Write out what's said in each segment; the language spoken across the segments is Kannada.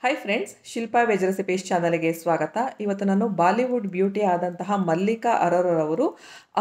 Hi friends, Shilpa veg recipes ಚಾನಲ್ಗೆ ಸ್ವಾಗತ. ಇವತ್ತು ನಾನು ಬಾಲಿವುಡ್ ಬ್ಯೂಟಿ ಆದಂತಹ ಮಲ್ಲಿಕಾ ಅರೋರವರು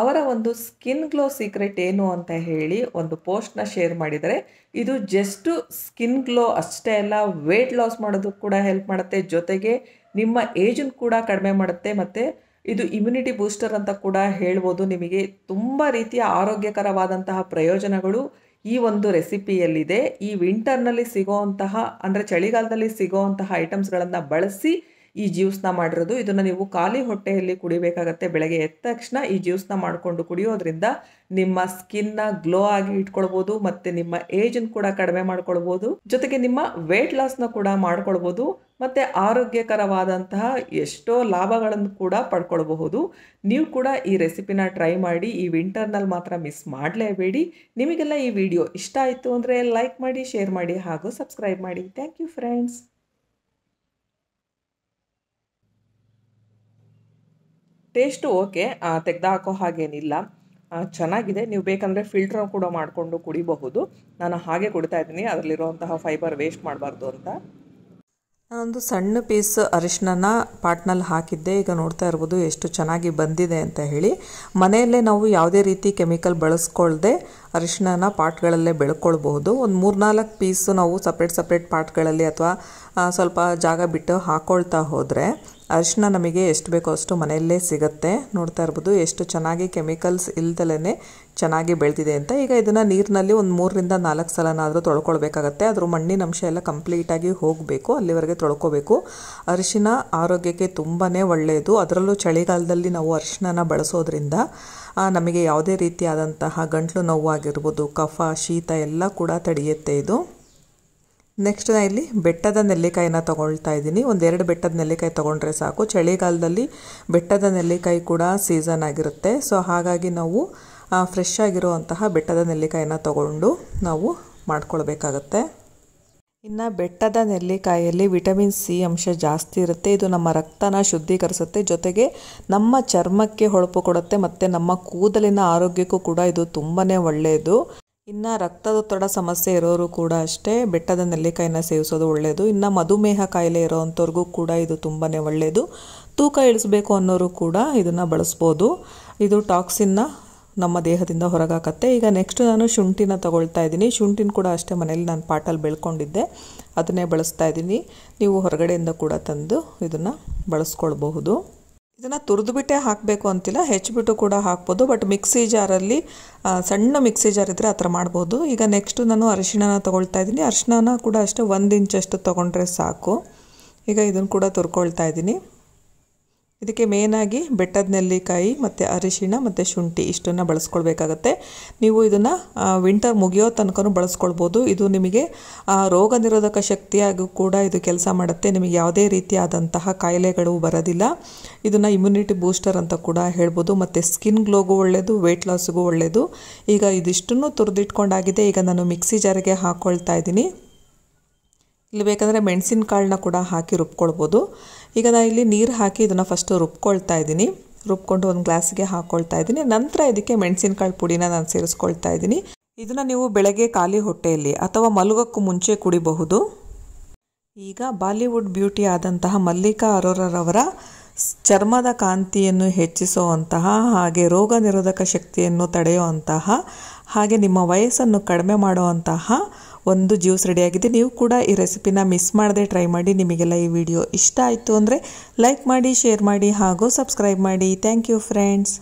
ಅವರ ಒಂದು ಸ್ಕಿನ್ ಗ್ಲೋ ಸೀಕ್ರೆಟ್ ಏನು ಅಂತ ಹೇಳಿ ಒಂದು ಪೋಸ್ಟ್ನ ಶೇರ್ ಮಾಡಿದ್ದಾರೆ. ಇದು ಜಸ್ಟ್ ಸ್ಕಿನ್ ಗ್ಲೋ ಅಷ್ಟೇ ಅಲ್ಲ, ವೆಯ್ಟ್ ಲಾಸ್ ಮಾಡೋದಕ್ಕೆ ಕೂಡ ಹೆಲ್ಪ್ ಮಾಡುತ್ತೆ, ಜೊತೆಗೆ ನಿಮ್ಮ ಏಜನ್ನು ಕೂಡ ಕಡಿಮೆ ಮಾಡುತ್ತೆ, ಮತ್ತು ಇದು ಇಮ್ಯುನಿಟಿ ಬೂಸ್ಟರ್ ಅಂತ ಕೂಡ ಹೇಳ್ಬೋದು. ನಿಮಗೆ ತುಂಬ ರೀತಿಯ ಆರೋಗ್ಯಕರವಾದಂತಹ ಪ್ರಯೋಜನಗಳು ಈ ಒಂದು ರೆಸಿಪಿಯಲ್ಲಿದೆ. ಈ ವಿಂಟರ್ನಲ್ಲಿ ಸಿಗೋವಂತಹ ಅಂದರೆ ಚಳಿಗಾಲದಲ್ಲಿ ಸಿಗೋವಂತಹ ಐಟಮ್ಸ್ಗಳನ್ನು ಬಳಸಿ ಈ ಜ್ಯೂಸ್ನ ಮಾಡಿರೋದು. ಇದನ್ನು ನೀವು ಖಾಲಿ ಹೊಟ್ಟೆಯಲ್ಲಿ ಕುಡಿಬೇಕಾಗತ್ತೆ. ಬೆಳಗ್ಗೆ ಎದ್ದ ತಕ್ಷಣ ಈ ಜ್ಯೂಸ್ನ ಮಾಡಿಕೊಂಡು ಕುಡಿಯೋದ್ರಿಂದ ನಿಮ್ಮ ಸ್ಕಿನ್ನ ಗ್ಲೋ ಆಗಿ ಇಟ್ಕೊಳ್ಬೋದು, ಮತ್ತು ನಿಮ್ಮ ಏಜನ್ನು ಕೂಡ ಕಡಿಮೆ ಮಾಡ್ಕೊಳ್ಬೋದು, ಜೊತೆಗೆ ನಿಮ್ಮ ವೆಯ್ಟ್ ಲಾಸ್ನ ಕೂಡ ಮಾಡ್ಕೊಳ್ಬೋದು, ಮತ್ತು ಆರೋಗ್ಯಕರವಾದಂತಹ ಎಷ್ಟೋ ಲಾಭಗಳನ್ನು ಕೂಡ ಪಡ್ಕೊಳ್ಬಹುದು. ನೀವು ಕೂಡ ಈ ರೆಸಿಪಿನ ಟ್ರೈ ಮಾಡಿ. ಈ ವಿಂಟರ್ನಲ್ಲಿ ಮಾತ್ರ ಮಿಸ್ ಮಾಡಲೇಬೇಡಿ. ನಿಮಗೆಲ್ಲ ಈ ವಿಡಿಯೋ ಇಷ್ಟ ಆಯಿತು ಅಂದರೆ ಲೈಕ್ ಮಾಡಿ, ಶೇರ್ ಮಾಡಿ ಹಾಗೂ ಸಬ್ಸ್ಕ್ರೈಬ್ ಮಾಡಿ. Thank you friends. Taste okay, ತೆಗೆದುಹಾಕೋ ಹಾಗೇನಿಲ್ಲ, ಚೆನ್ನಾಗಿದೆ. ನೀವು ಬೇಕಂದರೆ ಫಿಲ್ಟರ್ ಕೂಡ ಮಾಡಿಕೊಂಡು ಕುಡಿಬಹುದು. ನಾನು ಹಾಗೆ ಕುಡಿತಾ ಇದ್ದೀನಿ, ಅದರಲ್ಲಿರುವಂತಹ ಫೈಬರ್ ವೇಸ್ಟ್ ಮಾಡಬಾರ್ದು ಅಂತ. ನಾನೊಂದು ಸಣ್ಣ ಪೀಸ್ ಅರಿಶಿನ ಪಾಟ್ನಲ್ಲಿ ಹಾಕಿದ್ದೆ. ಈಗ ನೋಡ್ತಾ ಇರ್ಬೋದು ಎಷ್ಟು ಚೆನ್ನಾಗಿ ಬಂದಿದೆ ಅಂತ ಹೇಳಿ. ಮನೆಯಲ್ಲೇ ನಾವು ಯಾವುದೇ ರೀತಿ ಕೆಮಿಕಲ್ ಬಳಸ್ಕೊಳ್ದೆ ಅರಿಶಿನ ಪಾಟ್ಗಳಲ್ಲೇ ಬೆಳ್ಕೊಳ್ಬಹುದು. ಒಂದು 3-4 ಪೀಸು ನಾವು ಸಪ್ರೇಟ್ ಪಾಟ್ಗಳಲ್ಲಿ ಅಥವಾ ಸ್ವಲ್ಪ ಜಾಗ ಬಿಟ್ಟು ಹಾಕ್ಕೊಳ್ತಾ ಹೋದರೆ ಅರಿಶಿನ ನಮಗೆ ಎಷ್ಟು ಬೇಕೋ ಅಷ್ಟು ಮನೆಯಲ್ಲೇ ಸಿಗುತ್ತೆ. ನೋಡ್ತಾ ಇರ್ಬೋದು ಎಷ್ಟು ಚೆನ್ನಾಗಿ ಕೆಮಿಕಲ್ಸ್ ಇಲ್ದಲೇ ಚೆನ್ನಾಗಿ ಬೆಳೆದಿದೆ ಅಂತ. ಈಗ ಇದನ್ನು ನೀರಿನಲ್ಲಿ ಒಂದು 3-4 ಸಲನಾದರೂ ತೊಳ್ಕೊಳ್ಬೇಕಾಗತ್ತೆ. ಅದ್ರ ಮಣ್ಣಿನ ಅಂಶ ಎಲ್ಲ ಕಂಪ್ಲೀಟಾಗಿ ಹೋಗಬೇಕು, ಅಲ್ಲಿವರೆಗೆ ತೊಳ್ಕೊಬೇಕು. ಅರಿಶಿನ ಆರೋಗ್ಯಕ್ಕೆ ತುಂಬಾ ಒಳ್ಳೆಯದು. ಅದರಲ್ಲೂ ಚಳಿಗಾಲದಲ್ಲಿ ನಾವು ಅರಿಶಿನ ಬಳಸೋದ್ರಿಂದ ನಮಗೆ ಯಾವುದೇ ರೀತಿಯಾದಂತಹ ಗಂಟ್ಲು ನೋವು ಆಗಿರ್ಬೋದು, ಕಫ, ಶೀತ ಎಲ್ಲ ಕೂಡ ತಡೆಯುತ್ತೆ ಇದು. ನೆಕ್ಸ್ಟ್ ನಾನು ಇಲ್ಲಿ ಬೆಟ್ಟದ ನೆಲ್ಲಿಕಾಯಿನ ತೊಗೊಳ್ತಾ ಇದ್ದೀನಿ. 1-2 ಬೆಟ್ಟದ ನೆಲ್ಲಿಕಾಯಿ ತೊಗೊಂಡ್ರೆ ಸಾಕು. ಚಳಿಗಾಲದಲ್ಲಿ ಬೆಟ್ಟದ ನೆಲ್ಲಿಕಾಯಿ ಕೂಡ ಸೀಸನ್ ಆಗಿರುತ್ತೆ. ಸೊ ಹಾಗಾಗಿ ನಾವು ಫ್ರೆಶ್ ಆಗಿರುವಂತಹ ಬೆಟ್ಟದ ನೆಲ್ಲಿಕಾಯಿನ ತೊಗೊಂಡು ನಾವು ಮಾಡ್ಕೊಳ್ಬೇಕಾಗತ್ತೆ. ಇನ್ನು ಬೆಟ್ಟದ ನೆಲ್ಲಿಕಾಯಲ್ಲಿ ವಿಟಮಿನ್ ಸಿ ಅಂಶ ಜಾಸ್ತಿ ಇರುತ್ತೆ. ಇದು ನಮ್ಮ ರಕ್ತನ ಶುದ್ಧೀಕರಿಸುತ್ತೆ, ಜೊತೆಗೆ ನಮ್ಮ ಚರ್ಮಕ್ಕೆ ಹೊಳಪು ಕೊಡುತ್ತೆ, ಮತ್ತು ನಮ್ಮ ಕೂದಲಿನ ಆರೋಗ್ಯಕ್ಕೂ ಕೂಡ ಇದು ತುಂಬಾ ಒಳ್ಳೆಯದು. ಇನ್ನು ರಕ್ತದೊತ್ತಡ ಸಮಸ್ಯೆ ಇರೋರು ಕೂಡ ಅಷ್ಟೇ ಬೆಟ್ಟದ ನೆಲ್ಲಿಕಾಯಿನ ಸೇವಿಸೋದು ಒಳ್ಳೆಯದು. ಇನ್ನು ಮಧುಮೇಹ ಕಾಯಿಲೆ ಇರೋವಂಥವ್ರಿಗೂ ಕೂಡ ಇದು ತುಂಬಾ ಒಳ್ಳೆಯದು. ತೂಕ ಇಳಿಸಬೇಕು ಅನ್ನೋರು ಕೂಡ ಇದನ್ನು ಬಳಸ್ಬೋದು. ಇದು ಟಾಕ್ಸಿನ್ನ ನಮ್ಮ ದೇಹದಿಂದ ಹೊರಗಾಕತ್ತೆ. ಈಗ ನೆಕ್ಸ್ಟ್ ನಾನು ಶುಂಠಿನ ತೊಗೊಳ್ತಾ ಇದ್ದೀನಿ. ಶುಂಠಿನ ಕೂಡ ಅಷ್ಟೇ ಮನೇಲಿ ನಾನು ಪಾಟಲ್ಲಿ ಬೆಳ್ಕೊಂಡಿದ್ದೆ, ಅದನ್ನೇ ಬಳಸ್ತಾ ಇದ್ದೀನಿ. ನೀವು ಹೊರಗಡೆಯಿಂದ ಕೂಡ ತಂದು ಇದನ್ನು ಬಳಸ್ಕೊಳ್ಬಹುದು. ಇದನ್ನು ತುರಿದುಬಿಟ್ಟೆ ಹಾಕಬೇಕು ಅಂತಿಲ್ಲ, ಹೆಚ್ಚಿಬಿಟ್ಟು ಕೂಡ ಹಾಕ್ಬೋದು. ಬಟ್ ಮಿಕ್ಸಿ ಜಾರಲ್ಲಿ ಸಣ್ಣ ಮಿಕ್ಸಿ ಜಾರ್ ಇದ್ದರೆ ಆ ಥರ ಮಾಡ್ಬೋದು. ಈಗ ನೆಕ್ಸ್ಟು ನಾನು ಅರಿಶಿನ ತೊಗೊಳ್ತಾ ಇದ್ದೀನಿ. ಅರಿಶಿನ ಕೂಡ ಅಷ್ಟೇ 1 ಇಂಚಷ್ಟು ತೊಗೊಂಡ್ರೆ ಸಾಕು. ಈಗ ಇದನ್ನು ಕೂಡ ತುರ್ಕೊಳ್ತಾ ಇದ್ದೀನಿ. ಇದಕ್ಕೆ ಮೇನಾಗಿ ಬೆಟ್ಟದ ನೆಲ್ಲಿಕಾಯಿ ಮತ್ತು ಅರಿಶಿಣ ಮತ್ತು ಶುಂಠಿ ಇಷ್ಟನ್ನು ಬಳಸ್ಕೊಳ್ಬೇಕಾಗತ್ತೆ. ನೀವು ಇದನ್ನು ವಿಂಟರ್ ಮುಗಿಯೋ ತನಕ ಬಳಸ್ಕೊಳ್ಬೋದು. ಇದು ನಿಮಗೆ ರೋಗ ನಿರೋಧಕ ಶಕ್ತಿಯಾಗೂ ಕೂಡ ಇದು ಕೆಲಸ ಮಾಡುತ್ತೆ. ನಿಮಗೆ ಯಾವುದೇ ರೀತಿಯಾದಂತಹ ಕಾಯಿಲೆಗಳು ಬರೋದಿಲ್ಲ. ಇದನ್ನು ಇಮ್ಯುನಿಟಿ ಬೂಸ್ಟರ್ ಅಂತ ಕೂಡ ಹೇಳ್ಬೋದು, ಮತ್ತು ಸ್ಕಿನ್ ಗ್ಲೋಗೂ ಒಳ್ಳೆಯದು, ವೆಯ್ಟ್ ಲಾಸ್ಗೂ ಒಳ್ಳೆಯದು. ಈಗ ಇದಿಷ್ಟನ್ನು ತುರಿದಿಟ್ಕೊಂಡಾಗಿದೆ. ಈಗ ನಾನು ಮಿಕ್ಸಿ ಜಾರಿಗೆ ಹಾಕ್ಕೊಳ್ತಾ ಇದ್ದೀನಿ. ಇಲ್ಲಿ ಬೇಕಂದರೆ ಮೆಣಸಿನಕಾಳನ್ನ ಕೂಡ ಹಾಕಿ ರುಬ್ಕೊಳ್ಬೋದು. ಈಗ ನಾನು ಇಲ್ಲಿ ನೀರು ಹಾಕಿ ಇದನ್ನು ಫಸ್ಟು ರುಬ್ಕೊಳ್ತಾ ಇದ್ದೀನಿ. ರುಬ್ಕೊಂಡು ಒಂದು ಗ್ಲಾಸಿಗೆ ಹಾಕ್ಕೊಳ್ತಾ ಇದ್ದೀನಿ. ನಂತರ ಇದಕ್ಕೆ ಮೆಣಸಿನಕಾಳು ಪುಡಿನ ನಾನು ಸೇರಿಸ್ಕೊಳ್ತಾ ಇದ್ದೀನಿ. ಇದನ್ನು ನೀವು ಬೆಳಗ್ಗೆ ಖಾಲಿ ಹೊಟ್ಟೆಯಲ್ಲಿ ಅಥವಾ ಮಲಗೋಕ್ಕೂ ಮುಂಚೆ ಕುಡಿಬಹುದು. ಈಗ ಬಾಲಿವುಡ್ ಬ್ಯೂಟಿ ಆದಂತಹ ಮಲ್ಲಿಕಾ ಅರೋರವರ ಚರ್ಮದ ಕಾಂತಿಯನ್ನು ಹೆಚ್ಚಿಸುವಂತಹ, ಹಾಗೆ ರೋಗ ನಿರೋಧಕ ಶಕ್ತಿಯನ್ನು ತಡೆಯುವಂತಹ, ಹಾಗೆ ನಿಮ್ಮ ವಯಸ್ಸನ್ನು ಕಡಿಮೆ ಮಾಡುವಂತಹ ಒಂದು ಜ್ಯೂಸ್ ರೆಡಿಯಾಗಿದೆ. ನೀವು ಕೂಡ ಈ ರೆಸಿಪಿನ ಮಿಸ್ ಮಾಡದೆ ಟ್ರೈ ಮಾಡಿ. ನಿಮಗೆಲ್ಲ ಈ ವಿಡಿಯೋ ಇಷ್ಟ ಆಯಿತು ಅಂದರೆ ಲೈಕ್ ಮಾಡಿ, ಶೇರ್ ಮಾಡಿ ಹಾಗೂ ಸಬ್ಸ್ಕ್ರೈಬ್ ಮಾಡಿ. Thank you friends.